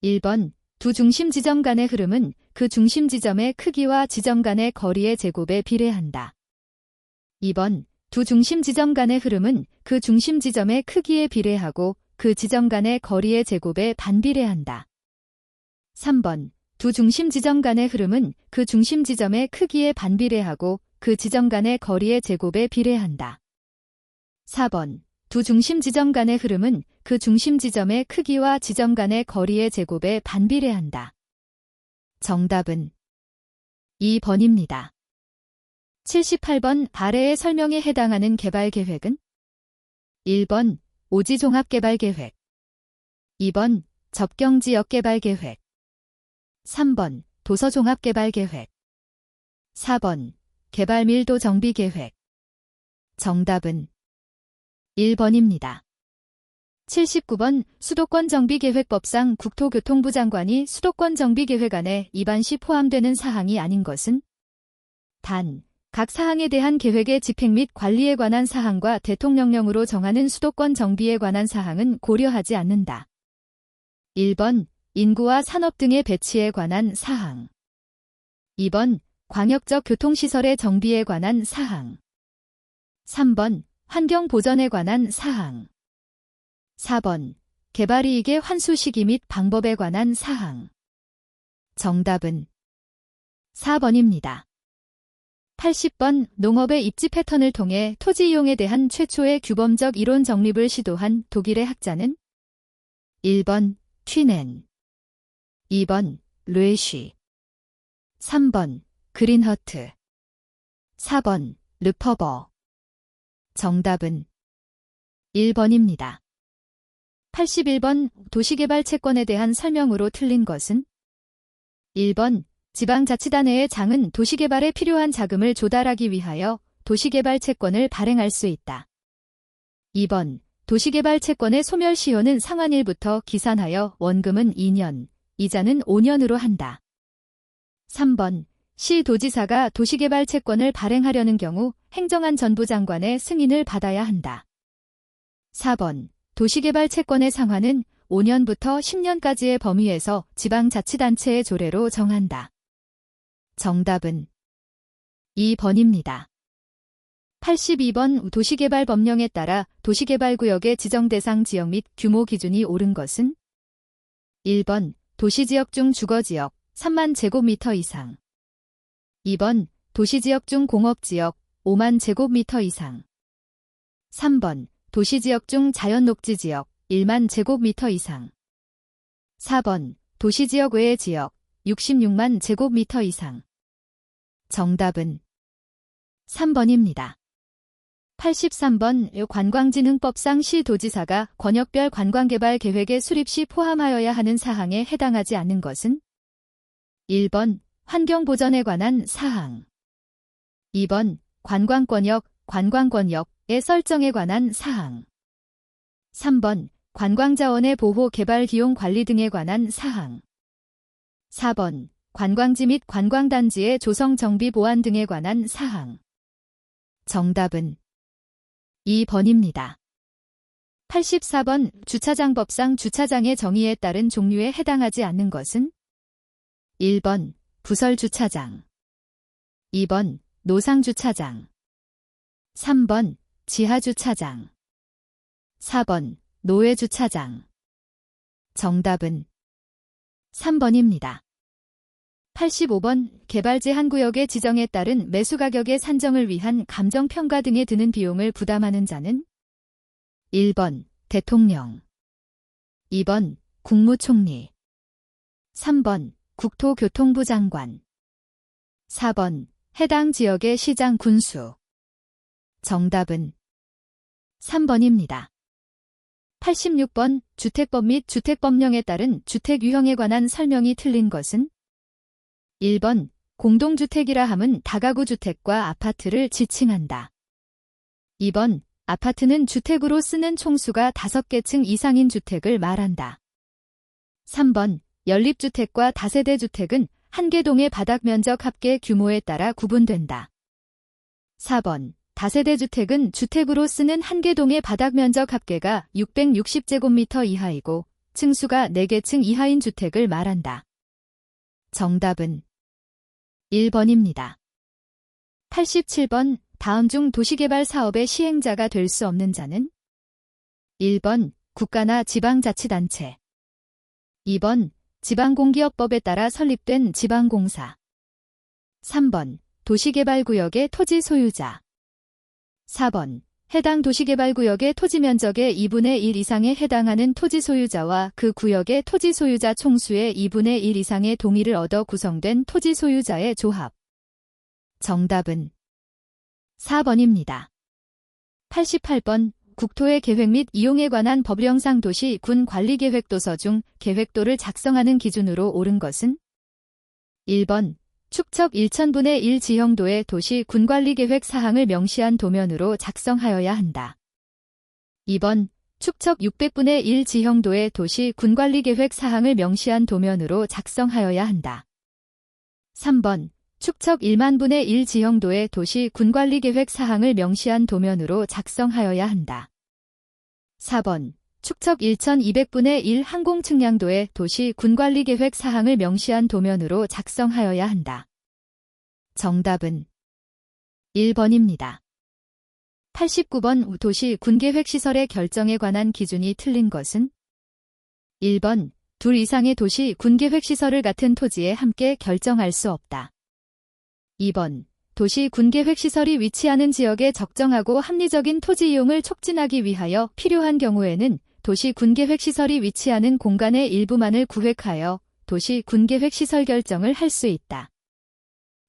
1번 두 중심 지점 간의 흐름은 그 중심 지점의 크기와 지점 간의 거리의 제곱에 비례한다. 2번 두 중심 지점 간의 흐름은 그 중심 지점의 크기에 비례하고 그 지점 간의 거리의 제곱에 반비례한다. 3번 두 중심 지점 간의 흐름은 그 중심 지점의 크기에 반비례하고 그 지점 간의 거리의 제곱에 비례한다. 4번 두 중심 지점 간의 흐름은 그 중심 지점의 크기와 지점 간의 거리의 제곱에 반비례한다. 정답은 2번입니다. 78번 아래의 설명에 해당하는 개발계획은 1번 오지종합개발계획, 2번 접경지역개발계획, 3번 도서종합개발계획, 4번 개발밀도 정비계획. 정답은 1번입니다. 79번 수도권 정비계획법상 국토교통부 장관이 수도권 정비계획안에 입안 시 포함되는 사항이 아닌 것은 단, 각 사항에 대한 계획의 집행 및 관리에 관한 사항과 대통령령으로 정하는 수도권 정비에 관한 사항은 고려하지 않는다. 1번 인구와 산업 등의 배치에 관한 사항, 2번 광역적 교통시설의 정비에 관한 사항, 3번 환경 보전에 관한 사항, 4번 개발이익의 환수 시기 및 방법에 관한 사항. 정답은 4번입니다. 80번 농업의 입지 패턴을 통해 토지 이용에 대한 최초의 규범적 이론 정립을 시도한 독일의 학자는 1번 튀넨, 2번 르에쉬, 3번 그린허트, 4번 르퍼버. 정답은 1번입니다. 81번 도시개발 채권에 대한 설명으로 틀린 것은 1번 지방자치단체의 장은 도시개발에 필요한 자금을 조달하기 위하여 도시개발 채권을 발행할 수 있다. 2번 도시개발 채권의 소멸시효는 상환일부터 기산하여 원금은 2년, 이자는 5년으로 한다. 3번 시도지사가 도시개발 채권을 발행하려는 경우 행정안 전부 장관의 승인을 받아야 한다. 4번 도시개발 채권의 상환은 5년부터 10년까지의 범위에서 지방자치단체의 조례로 정한다. 정답은 2번입니다. 82번 도시개발법령에 따라 도시개발구역의 지정대상 지역 및 규모 기준이 옳은 것은 1번 도시지역 중 주거지역 3만 제곱미터 이상, 2번 도시지역 중 공업지역 5만 제곱미터 이상, 3번 도시지역 중 자연녹지지역 1만 제곱미터 이상, 4번 도시지역 외의 지역 66만 제곱미터 이상. 정답은 3번입니다. 83번 관광진흥법상 시도지사가 권역별 관광개발 계획의 수립 시 포함하여야 하는 사항에 해당하지 않는 것은 1번 환경보전에 관한 사항, 2번 관광권역, 관광권역의 설정에 관한 사항, 3번 관광자원의 보호 개발 기용 관리 등에 관한 사항. 4번. 관광지 및 관광단지의 조성 정비 보안 등에 관한 사항. 정답은 2번입니다. 84번. 주차장법상 주차장의 정의에 따른 종류에 해당하지 않는 것은? 1번. 부설주차장. 2번. 노상주차장. 3번. 지하주차장. 4번. 노외주차장. 정답은 3번입니다. 85번. 개발 제한 구역의 지정에 따른 매수가격의 산정을 위한 감정평가 등에 드는 비용을 부담하는 자는? 1번. 대통령. 2번. 국무총리. 3번. 국토교통부 장관. 4번. 해당 지역의 시장 군수. 정답은 3번입니다. 86번. 주택법 및 주택법령에 따른 주택 유형에 관한 설명이 틀린 것은? 1번. 공동주택이라 함은 다가구 주택과 아파트를 지칭한다. 2번. 아파트는 주택으로 쓰는 총수가 5개 층 이상인 주택을 말한다. 3번. 연립주택과 다세대 주택은 한 개 동의 바닥 면적 합계 규모에 따라 구분된다. 4번. 다세대 주택은 주택으로 쓰는 한 개 동의 바닥 면적 합계가 660제곱미터 이하이고 층수가 4개 층 이하인 주택을 말한다. 정답은 1번입니다. 87번. 다음 중 도시개발 사업의 시행자가 될 수 없는 자는? 1번. 국가나 지방자치단체. 2번. 지방공기업법에 따라 설립된 지방공사. 3번. 도시개발구역의 토지 소유자. 4번. 해당 도시개발구역의 토지 면적의 2분의 1 이상에 해당하는 토지 소유자와 그 구역의 토지 소유자 총수의 2분의 1 이상의 동의를 얻어 구성된 토지 소유자의 조합. 정답은 4번입니다. 88번. 국토의 계획 및 이용에 관한 법령상 도시 군 관리계획 도서 중 계획도를 작성하는 기준으로 옳은 것은? 1번. 축척 1000분의 1 지형도의 도시 군관리계획 사항을 명시한 도면으로 작성하여야 한다. 2번. 축척 600분의 1 지형도의 도시 군관리계획 사항을 명시한 도면으로 작성하여야 한다. 3번. 축척 1만분의 1 지형도의 도시 군관리계획 사항을 명시한 도면으로 작성하여야 한다. 4번. 축척 1200분의 1 항공측량도의 도시 군관리계획 사항을 명시한 도면으로 작성하여야 한다. 정답은 1번입니다. 89번. 도시 군계획시설의 결정에 관한 기준이 틀린 것은? 1번. 둘 이상의 도시 군계획시설을 같은 토지에 함께 결정할 수 없다. 2번. 도시 군계획시설이 위치하는 지역에 적정하고 합리적인 토지 이용을 촉진하기 위하여 필요한 경우에는 도시 군계획시설이 위치하는 공간의 일부만을 구획하여 도시 군계획시설 결정을 할 수 있다.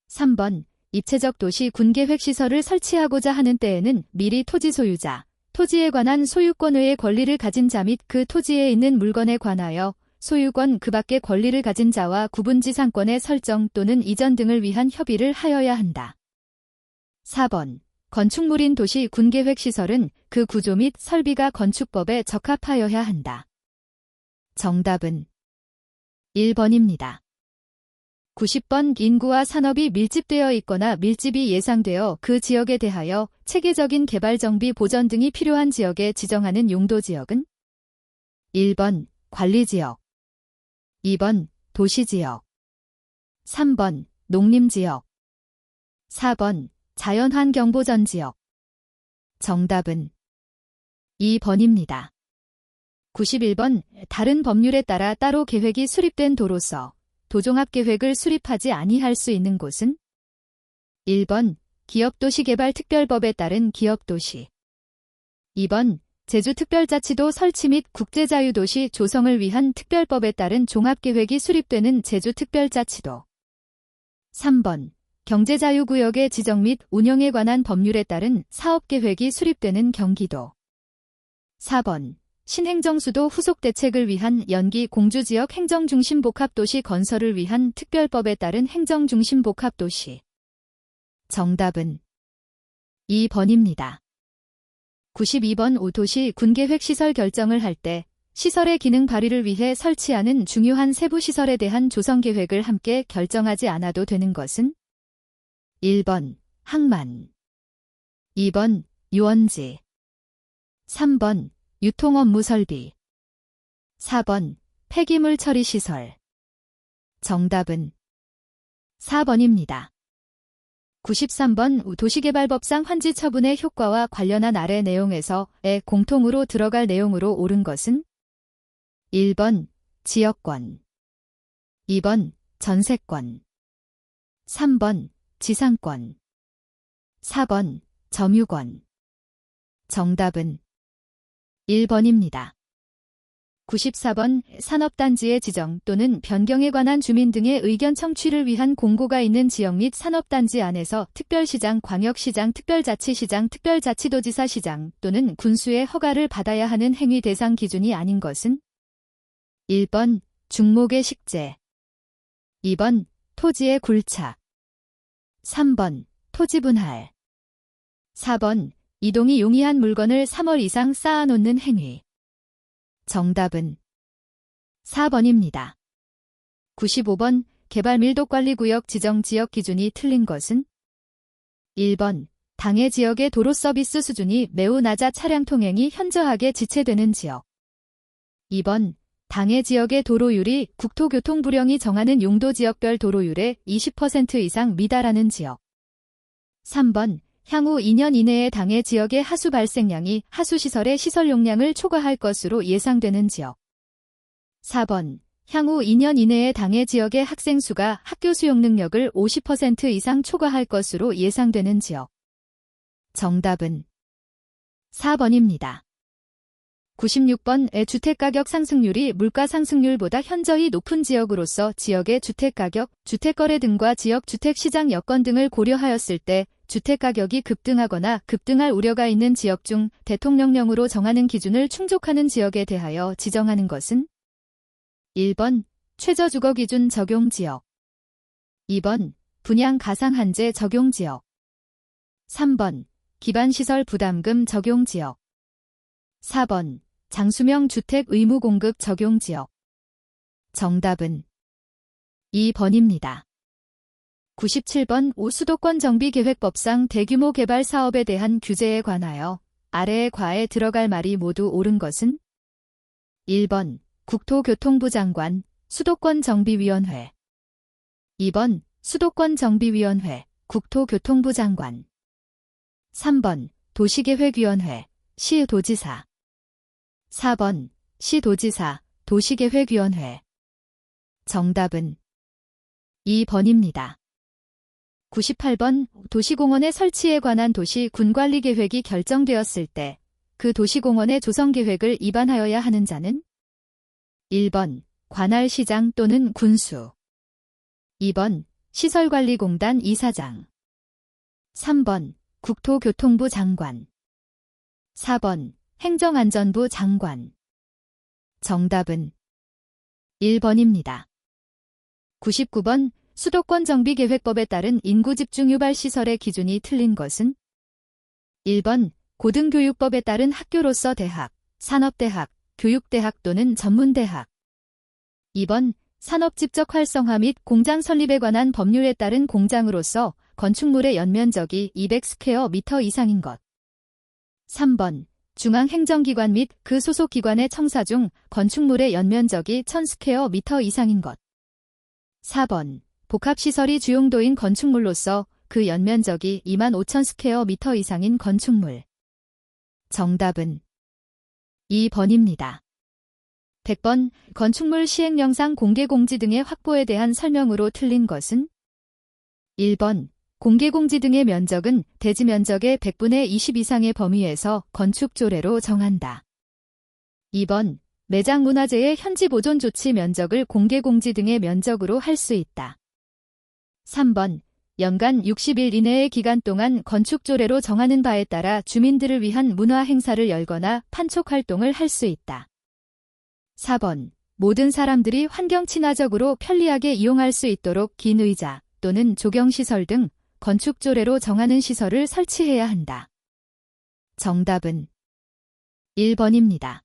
3번. 입체적 도시 군계획시설을 설치하고자 하는 때에는 미리 토지 소유자, 토지에 관한 소유권의 권리를 가진 자 및 그 토지에 있는 물건에 관하여 소유권 그 밖의 권리를 가진 자와 구분지상권의 설정 또는 이전 등을 위한 협의를 하여야 한다. 4번. 건축물인 도시 군계획시설은 그 구조 및 설비가 건축법에 적합하여야 한다. 정답은 1번입니다. 90번. 인구와 산업이 밀집되어 있거나 밀집이 예상되어 그 지역에 대하여 체계적인 개발 정비 보전 등이 필요한 지역에 지정하는 용도지역은? 1번. 관리지역. 2번. 도시지역. 3번. 농림지역. 4번. 자연환경보전지역. 정답은 2번입니다. 91번. 다른 법률에 따라 따로 계획이 수립된 도로서 도종합계획을 수립하지 아니할 수 있는 곳은? 1번. 기업도시개발특별법에 따른 기업도시. 2번. 제주특별자치도 설치 및 국제자유도시 조성을 위한 특별법에 따른 종합계획이 수립되는 제주특별자치도. 3번. 경제자유구역의 지정 및 운영에 관한 법률에 따른 사업계획이 수립되는 경기도. 4번. 신행정수도 후속 대책을 위한 연기 공주지역 행정중심복합도시 건설을 위한 특별법에 따른 행정중심복합도시. 정답은 2번입니다. 92번. 도시 군계획시설 결정을 할 때 시설의 기능 발휘를 위해 설치하는 중요한 세부 시설에 대한 조성 계획을 함께 결정하지 않아도 되는 것은 1번 항만, 2번 유원지, 3번 유통업무 설비, 4번 폐기물 처리 시설. 정답은 4번입니다. 93번 도시개발법상 환지 처분의 효과와 관련한 아래 내용에서의 공통으로 들어갈 내용으로 옳은 것은 1번 지역권, 2번 전세권, 3번 지상권, 4번 점유권. 정답은 1번입니다. 94번 산업단지의 지정 또는 변경에 관한 주민 등의 의견 청취를 위한 공고가 있는 지역 및 산업단지 안에서 특별시장, 광역시장, 특별자치시장, 특별자치도지사 시장 또는 군수의 허가를 받아야 하는 행위 대상 기준이 아닌 것은 1번 중목의 식재, 2번 토지의 굴착, 3번 토지 분할, 4번 이동이 용이한 물건을 3월 이상 쌓아놓는 행위. 정답은 4번입니다. 95번 개발밀도관리구역 지정 지역 기준이 틀린 것은 1번 당해 지역의 도로 서비스 수준이 매우 낮아 차량 통행이 현저하게 지체되는 지역, 2번 당해 지역의 도로율이 국토교통부령이 정하는 용도 지역별 도로율의 20% 이상 미달하는 지역, 3번 향후 2년 이내에 당해 지역의 하수 발생량이 하수시설의 시설 용량을 초과할 것으로 예상되는 지역, 4번 향후 2년 이내에 당해 지역의 학생 수가 학교 수용 능력을 50% 이상 초과할 것으로 예상되는 지역. 정답은 4번입니다. 96번의 주택가격 상승률이 물가 상승률보다 현저히 높은 지역으로서 지역의 주택가격, 주택거래 등과 지역 주택시장 여건 등을 고려하였을 때 주택가격이 급등하거나 급등할 우려가 있는 지역 중 대통령령으로 정하는 기준을 충족하는 지역에 대하여 지정하는 것은 1번 최저주거기준 적용지역, 2번 분양 가상한제 적용지역, 3번 기반시설 부담금 적용지역, 4번 장수명 주택 의무 공급 적용지역. 정답은 2번입니다. 97번 수도권 정비계획법상 대규모 개발 사업에 대한 규제에 관하여 아래의 과에 들어갈 말이 모두 옳은 것은 1번 국토교통부 장관 수도권정비위원회, 2번 수도권정비위원회 국토교통부 장관, 3번 도시계획위원회 시도지사, 4번 시도지사 도시계획위원회. 정답은 2번입니다. 98번 도시공원의 설치에 관한 도시 군관리계획이 결정되었을 때 그 도시공원의 조성계획을 입안하여야 하는 자는 1번 관할시장 또는 군수, 2번 시설관리공단 이사장, 3번 국토교통부 장관, 4번 행정안전부 장관. 정답은 1번입니다. 99번 수도권정비계획법에 따른 인구집중 유발 시설의 기준이 틀린 것은 1번 고등교육법에 따른 학교로서 대학, 산업대학, 교육대학 또는 전문대학, 2번 산업집적 활성화 및 공장 설립에 관한 법률에 따른 공장으로서 건축물의 연면적이 200스퀘어미터 이상인 것, 3번 중앙행정기관 및 그 소속기관의 청사 중 건축물의 연면적이 1000스퀘어미터 이상인 것, 4번 복합시설이 주용도인 건축물로서 그 연면적이 25,000스퀘어미터 이상인 건축물. 정답은 2번입니다. 100번 건축물 시행령상 공개공지 등의 확보에 대한 설명으로 틀린 것은 1번 공개공지 등의 면적은 대지면적의 100분의 20 이상의 범위에서 건축조례로 정한다. 2번 매장문화재의 현지 보존 조치 면적을 공개공지 등의 면적으로 할 수 있다. 3번 연간 60일 이내의 기간 동안 건축조례로 정하는 바에 따라 주민들을 위한 문화행사를 열거나 판촉활동을 할 수 있다. 4번 모든 사람들이 환경친화적으로 편리하게 이용할 수 있도록 긴 의자 또는 조경시설 등 건축조례로 정하는 시설을 설치해야 한다. 정답은 1번입니다.